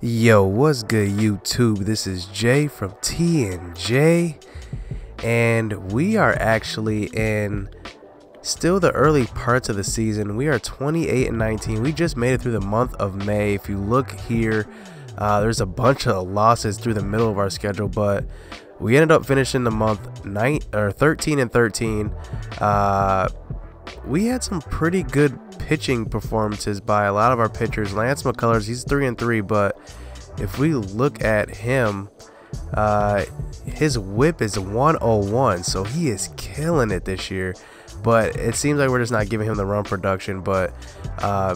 Yo, what's good YouTube? This is Jay from T&J, and we are actually in still the early parts of the season. We are 28-19. We just made it through the month of May. If you look here, there's a bunch of losses through the middle of our schedule, but we ended up finishing the month 13-13. We had some pretty good pitching performances by a lot of our pitchers. Lance McCullers, he's 3-3, but if we look at him, his whip is 101, so he is killing it this year. But it seems like we're just not giving him the run production. But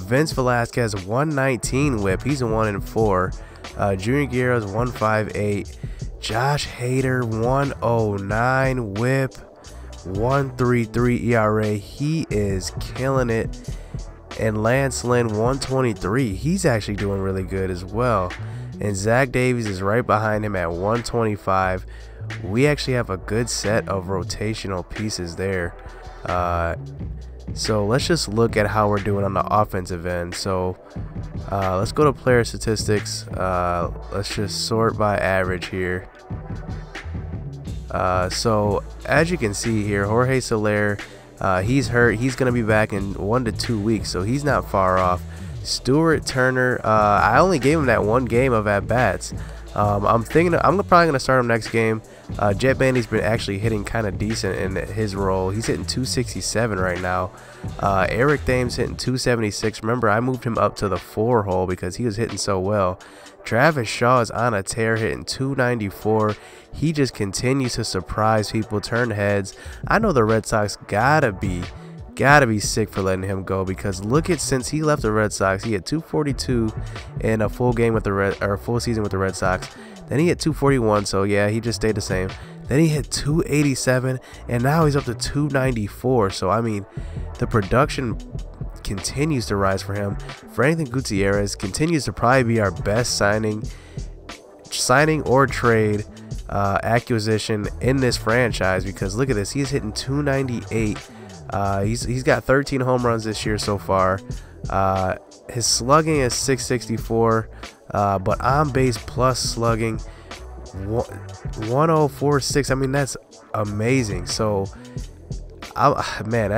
Vince Velasquez, 119 whip, he's a 1-4. Junior Guerrero's 158. Josh Hader, 109 whip, 1.33 ERA. He is killing it. And Lance Lynn, 123. He's actually doing really good as well. And Zach Davies is right behind him at 125. We actually have a good set of rotational pieces there. So let's just look at how we're doing on the offensive end. So let's go to player statistics. Let's just sort by average here. So as you can see here, Jorge Soler, he's hurt. He's going to be back in 1 to 2 weeks, so he's not far off. Stuart Turner, I only gave him that one game of at-bats. I'm thinking I'm probably going to start him next game. Jet Bandy's been actually hitting kind of decent in his role. He's hitting 267 right now. Eric Thames hitting 276. Remember, I moved him up to the 4 hole because he was hitting so well. Travis Shaw is on a tear, hitting 294. He just continues to surprise people, turn heads. I know the Red Sox gotta be sick for letting him go, because look at, since he left the Red Sox, he had 242 in a full game with the full season with the Red Sox. Then he hit 241, so yeah, he just stayed the same. Then he hit 287, and now he's up to 294. So I mean, the production continues to rise for him. Franklin Gutierrez continues to probably be our best signing or trade acquisition in this franchise, because look at this, he's hitting 298. He's got 13 home runs this year so far. His slugging is 664, but on base plus slugging 1046. I mean, that's amazing. So man,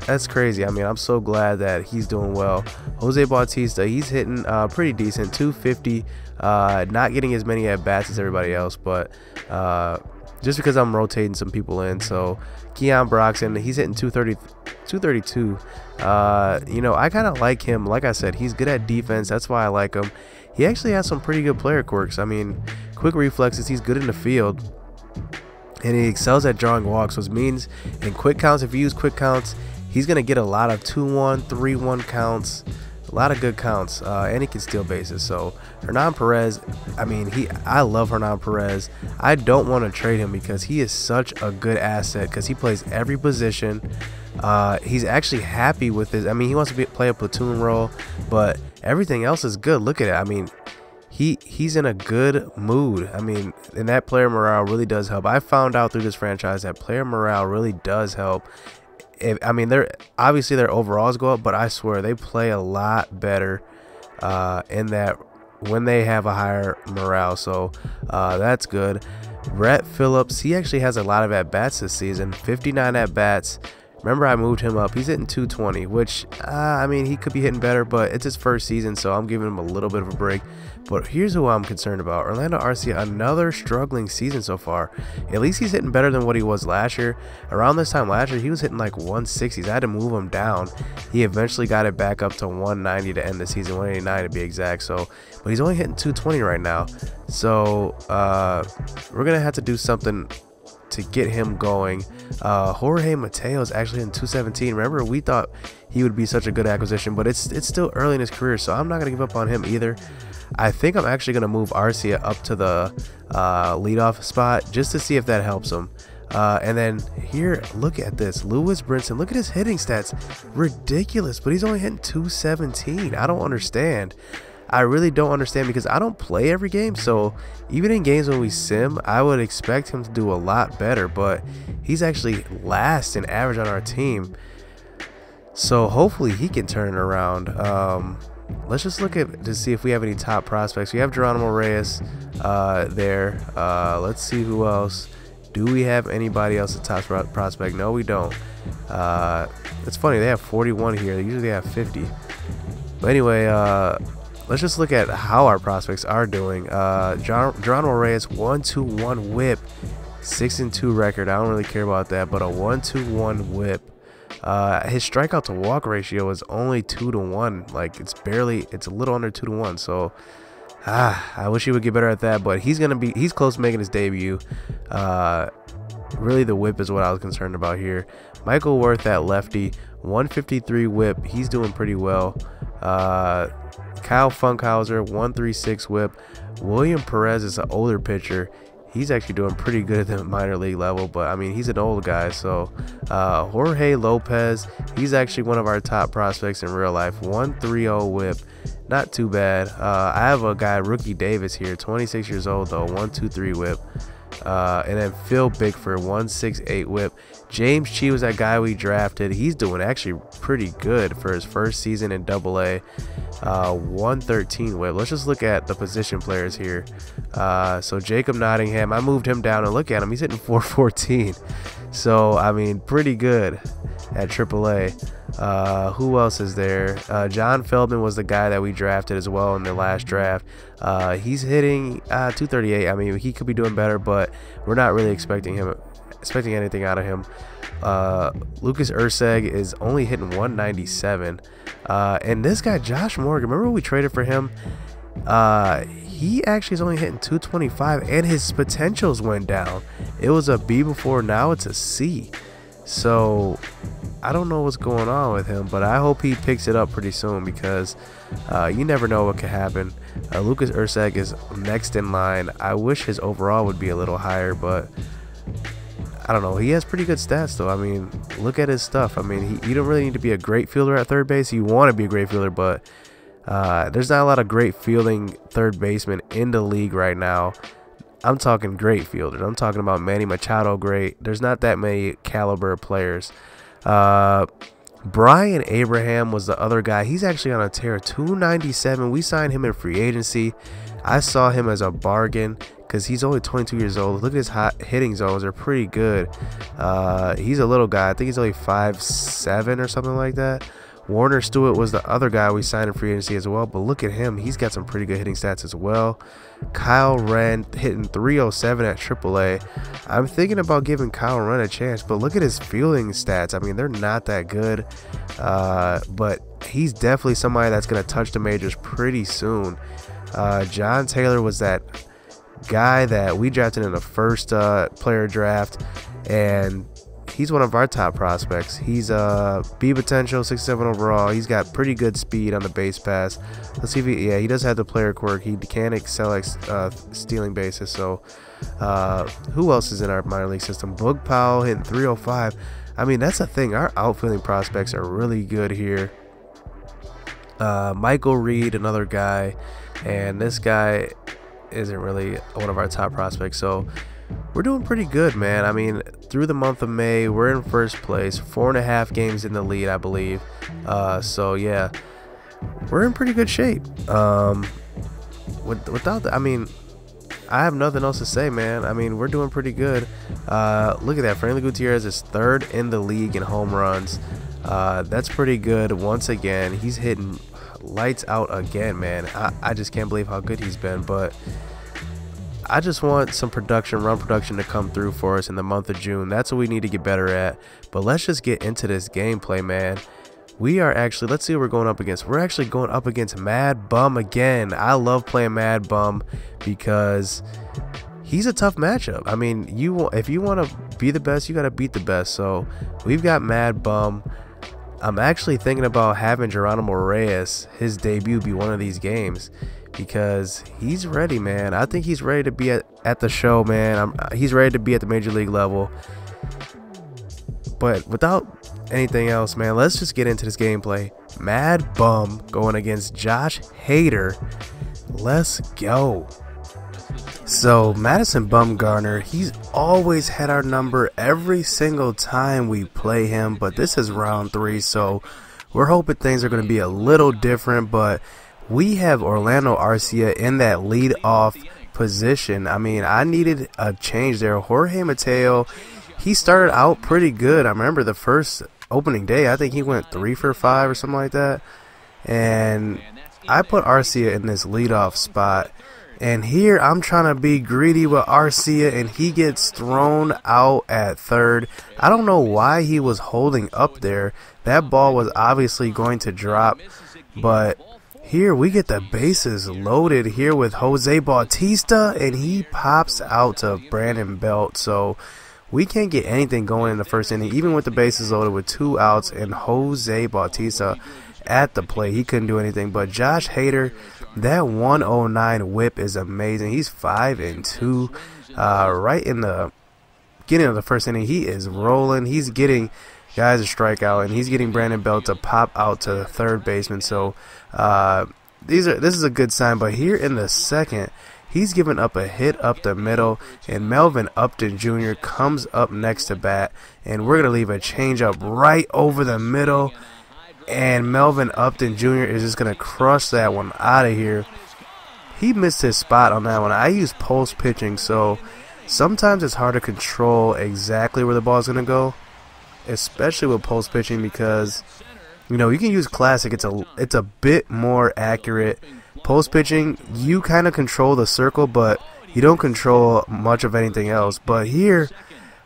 that's crazy. I mean, I'm so glad that he's doing well. Jose Bautista, he's hitting pretty decent, 250. Not getting as many at bats as everybody else, but just because I'm rotating some people in. So Keon Broxton, he's hitting 232. You know, I kind of like him. Like I said, he's good at defense. That's why I like him. He actually has some pretty good player quirks. I mean, quick reflexes. He's good in the field, and he excels at drawing walks, which means in quick counts, if you use quick counts, he's going to get a lot of 2-1, 3-1 counts, a lot of good counts, and he can steal bases. So Hernan Perez, I mean, I love Hernan Perez. I don't want to trade him because he is such a good asset, because he plays every position. He's actually happy with his, I mean, he wants to play a platoon role, but everything else is good. Look at it. I mean, he's in a good mood. I mean, and that player morale really does help. I found out through this franchise that player morale really does help. I mean, obviously their overalls go up, but I swear they play a lot better in that when they have a higher morale. So that's good. Brett Phillips, he actually has a lot of at-bats this season, 59 at-bats. Remember, I moved him up. He's hitting 220, which, I mean, he could be hitting better, but it's his first season, so I'm giving him a little bit of a break. But here's who I'm concerned about. Orlando Arcia, another struggling season so far. At least he's hitting better than what he was last year. Around this time last year, he was hitting like 160s. I had to move him down. He eventually got it back up to 190 to end the season, 189 to be exact. So, but he's only hitting 220 right now. So we're going to have to do something to get him going. Jorge Mateo is actually in 217. Remember, we thought he would be such a good acquisition, but it's still early in his career, so I'm not going to give up on him either. I think I'm actually going to move Arcia up to the leadoff spot just to see if that helps him. And then here, look at this. Lewis Brinson, look at his hitting stats. Ridiculous, but he's only hitting 217. I don't understand. I really don't understand, because I don't play every game, so even in games when we sim, I would expect him to do a lot better, but he's actually last in average on our team. So hopefully he can turn it around. let's just look at to see if we have any top prospects. We have Geronimo Reyes there. Let's see who else. Do we have anybody else a top prospect? No, we don't. It's funny, they have 41 here. They usually have 50. But anyway, let's just look at how our prospects are doing. Geronimo Reyes, 1-2-1 whip, 6-2 record. I don't really care about that, but a 1-2-1 whip. His strikeout to walk ratio is only 2-1. Like it's a little under 2-1. So I wish he would get better at that, but he's close to making his debut. Really the whip is what I was concerned about here. Michael Worth at lefty, 153 whip. He's doing pretty well. Kyle Funkhauser, 136 whip. William Perez is an older pitcher. He's actually doing pretty good at the minor league level, but I mean, he's an old guy. So Jorge Lopez, he's actually one of our top prospects in real life, 130 whip. Not too bad. I have a guy, Rookie Davis here, 26 years old though, 123 whip. And then Phil Bickford, 168 whip. James Chi was that guy we drafted. He's doing actually pretty good for his first season in AA. 113 whip. Let's just look at the position players here. So Jacob Nottingham, I moved him down and look at him. He's hitting 414. So I mean, pretty good at AAA. Who else is there? John Feldman was the guy that we drafted as well in the last draft. He's hitting 238. I mean, he could be doing better, but we're not really expecting anything out of him. Lucas Urseg is only hitting 197. And this guy Josh Morgan, remember when we traded for him? He actually is only hitting 225, and his potentials went down. It was a B before, now it's a C. So I don't know what's going on with him, but I hope he picks it up pretty soon, because you never know what could happen. Lucas Urseg is next in line. I wish his overall would be a little higher, but I don't know. He has pretty good stats though. I mean, look at his stuff. I mean, you don't really need to be a great fielder at third base. You want to be a great fielder, but there's not a lot of great fielding third basemen in the league right now. I'm talking great fielders. I'm talking about Manny Machado great. There's not that many caliber players. Brian Abraham was the other guy. He's actually on a tear, 297. We signed him in free agency. I saw him as a bargain because he's only 22 years old. Look at his hot hitting zones. They're pretty good. He's a little guy. I think he's only 5'7" or something like that. Warner Stewart was the other guy we signed in free agency as well, but look at him. He's got some pretty good hitting stats as well. Kyle Wren hitting 307 at AAA. I'm thinking about giving Kyle Wren a chance, but look at his fielding stats. I mean, they're not that good, but he's definitely somebody that's going to touch the majors pretty soon. John Taylor was that guy that we drafted in the first player draft, and he's one of our top prospects. He's B potential, 67 overall. He's got pretty good speed on the base pass. Let's see if he does have the player quirk. He can excel stealing bases. So who else is in our minor league system? Boog Powell hitting 305. I mean, that's the thing. Our outfielding prospects are really good here. Michael Reed, another guy, and this guy isn't really one of our top prospects. So we're doing pretty good, man. I mean, through the month of May, we're in first place, 4.5 games in the lead, I believe. So yeah, we're in pretty good shape. Without that, I mean, I have nothing else to say, man. I mean, we're doing pretty good. Look at that. Franklin Gutierrez is third in the league in home runs. That's pretty good. Once again, he's hitting lights out again, man. I just can't believe how good he's been, but I just want some run production to come through for us in the month of June. That's what we need to get better at. But let's just get into this gameplay, man. We are actually, let's see what we're going up against. We're actually going up against Mad Bum again. I love playing Mad Bum because he's a tough matchup. I mean, if you want to be the best, you got to beat the best. So we've got Mad Bum. I'm actually thinking about having Geronimo Reyes, his debut, be one of these games, because he's ready, man. I think he's ready to be at the show, man. He's ready to be at the major league level. But without anything else, man, let's just get into this gameplay. Mad Bum going against Josh Hader. Let's go. So Madison Bumgarner, he's always had our number every single time we play him, but this is round 3, so we're hoping things are going to be a little different, but we have Orlando Arcia in that lead-off position. I mean, I needed a change there. Jorge Mateo, he started out pretty good. I remember the first opening day, I think he went 3 for 5 or something like that. And I put Arcia in this leadoff spot. And here I'm trying to be greedy with Arcia, and he gets thrown out at third. I don't know why he was holding up there. That ball was obviously going to drop, but here we get the bases loaded here with Jose Bautista, and he pops out to Brandon Belt. So we can't get anything going in the first inning, even with the bases loaded with 2 outs and Jose Bautista at the plate. He couldn't do anything. But Josh Hader, that 109 whip is amazing. He's 5-2. Right in the beginning of the first inning, he is rolling. He's getting guys a strikeout, and he's getting Brandon Belt to pop out to the third baseman. So this is a good sign. But here in the second, he's giving up a hit up the middle, and Melvin Upton Jr. comes up next to bat, and we're going to leave a changeup right over the middle, and Melvin Upton Jr. is just going to crush that one out of here. He missed his spot on that one. I use pulse pitching, so sometimes it's hard to control exactly where the ball is going to go, especially with pulse pitching, because you know you can use classic. It's a bit more accurate. Pulse pitching, you kind of control the circle, but you don't control much of anything else. But here,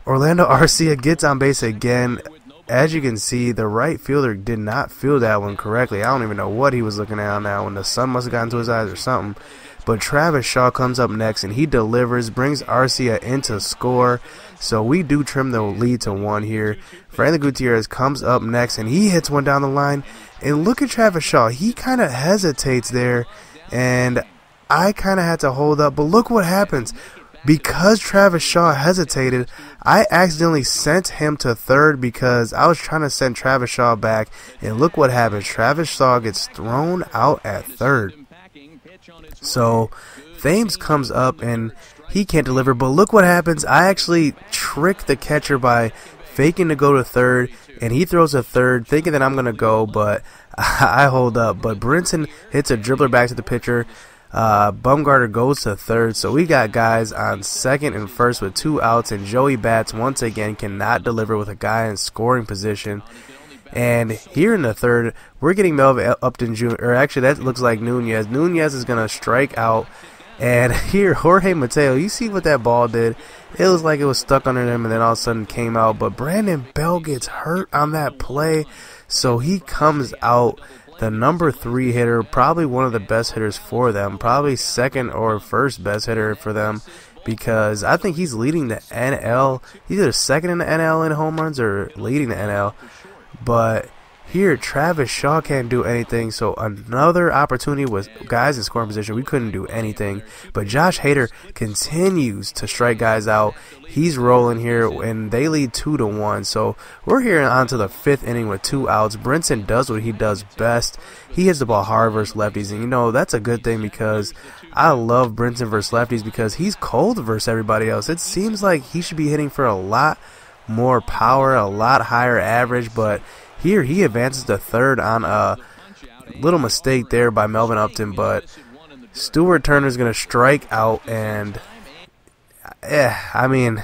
Orlando Arcia gets on base again. As you can see, the right fielder did not field that one correctly. I don't even know what he was looking at on that one. The sun must have gotten to his eyes or something. But Travis Shaw comes up next, and he delivers, brings Arcia into score. So we do trim the lead to 1 here. Franley Gutierrez comes up next, and he hits one down the line. And look at Travis Shaw. He kind of hesitates there, and I kind of had to hold up. But look what happens. Because Travis Shaw hesitated, I accidentally sent him to third because I was trying to send Travis Shaw back. And look what happens. Travis Shaw gets thrown out at third. So Thames comes up, and he can't deliver. But look what happens. I actually tricked the catcher by faking to go to third, and he throws a third thinking that I'm going to go, but I hold up. But Brinson hits a dribbler back to the pitcher. Bumgarner goes to third. So we got guys on second and first with 2 outs, and Joey Bats once again cannot deliver with a guy in scoring position. And here in the third, we're getting Melvin Upton Jr. Or actually, that looks like Nunez. Nunez is going to strike out. And here, Jorge Mateo, you see what that ball did? It was like it was stuck under him, and then all of a sudden came out. But Brandon Bell gets hurt on that play, so he comes out. The number 3 hitter, probably one of the best hitters for them, probably second or first best hitter for them, because I think he's leading the NL. He's either second in the NL in home runs or leading the NL. But here, Travis Shaw can't do anything, so another opportunity was guys in scoring position. We couldn't do anything, but Josh Hader continues to strike guys out. He's rolling here, and they lead 2-1. So we're here on to the 5th inning with 2 outs. Brinson does what he does best. He hits the ball hard versus lefties, and you know that's a good thing because I love Brinson versus lefties because he's cold versus everybody else. It seems like he should be hitting for a lot more power, a lot higher average, but here he advances to third on a little mistake there by Melvin Upton. But Stuart Turner's going to strike out, and I mean,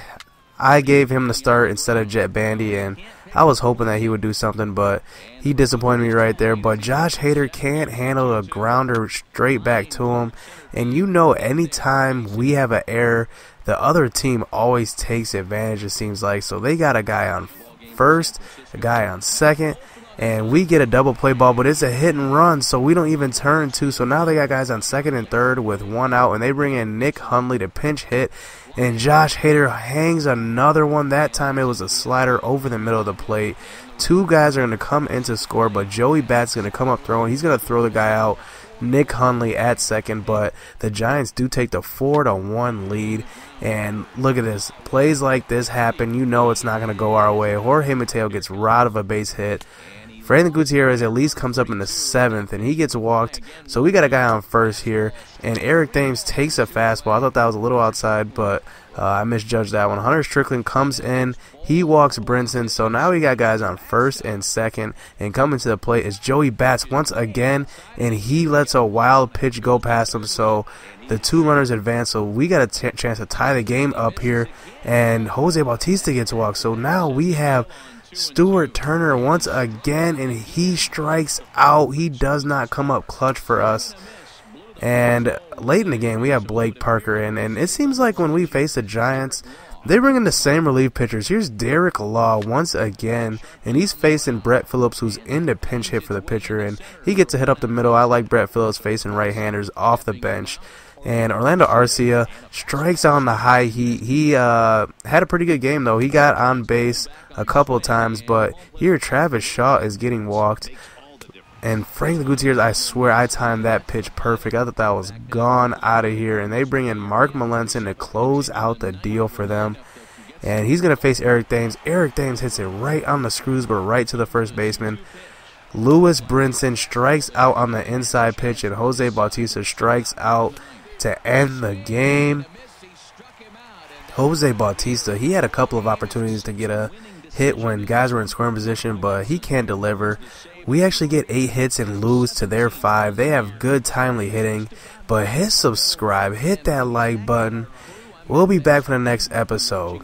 I gave him the start instead of Jet Bandy, and I was hoping that he would do something, but he disappointed me right there. But Josh Hader can't handle a grounder straight back to him, and you know anytime we have an error, the other team always takes advantage, it seems like. So they got a guy on first, a guy on second, and we get a double play ball, but it's a hit and run, so we don't even turn 2. So now they got guys on second and third with 1 out, and they bring in Nick Hundley to pinch hit, and Josh Hader hangs another one. That time it was a slider over the middle of the plate. 2 guys are going to come in to score, but Joey Bat's going to come up throwing. He's going to throw the guy out. Nick Hundley at second, but the Giants do take the 4-1 lead. And look at this. Plays like this happen, you know it's not going to go our way. Jorge Mateo gets robbed of a base hit. Franklin Gutierrez at least comes up in the 7th, and he gets walked. So we got a guy on first here, and Eric Thames takes a fastball. I thought that was a little outside, but I misjudged that one. Hunter Strickland comes in. He walks Brinson. So now we got guys on first and second, and coming to the plate is Joey Bats once again, and he lets a wild pitch go past him. So the 2 runners advance. So we got a chance to tie the game up here, and Jose Bautista gets walked. So now we have Stuart Turner once again, and he strikes out. He does not come up clutch for us. And late in the game, we have Blake Parker in, and it seems like when we face the Giants, they bring in the same relief pitchers. Here's Derek Law once again, and he's facing Brett Phillips, who's in the pinch hit for the pitcher, and he gets a hit up the middle. I like Brett Phillips facing right-handers off the bench. And Orlando Arcia strikes out on the high heat. He had a pretty good game, though. He got on base a couple of times, but here Travis Shaw is getting walked. And Franklin Gutierrez, I swear I timed that pitch perfect. I thought that was gone out of here. And they bring in Mark Melanson to close out the deal for them. And he's going to face Eric Thames. Eric Thames hits it right on the screws, but right to the first baseman. Lewis Brinson strikes out on the inside pitch, and Jose Bautista strikes out to end the game. Jose Bautista, he had a couple of opportunities to get a hit when guys were in scoring position, but he can't deliver. We actually get 8 hits and lose to their 5. They have good timely hitting, but hit subscribe, hit that like button. We'll be back for the next episode.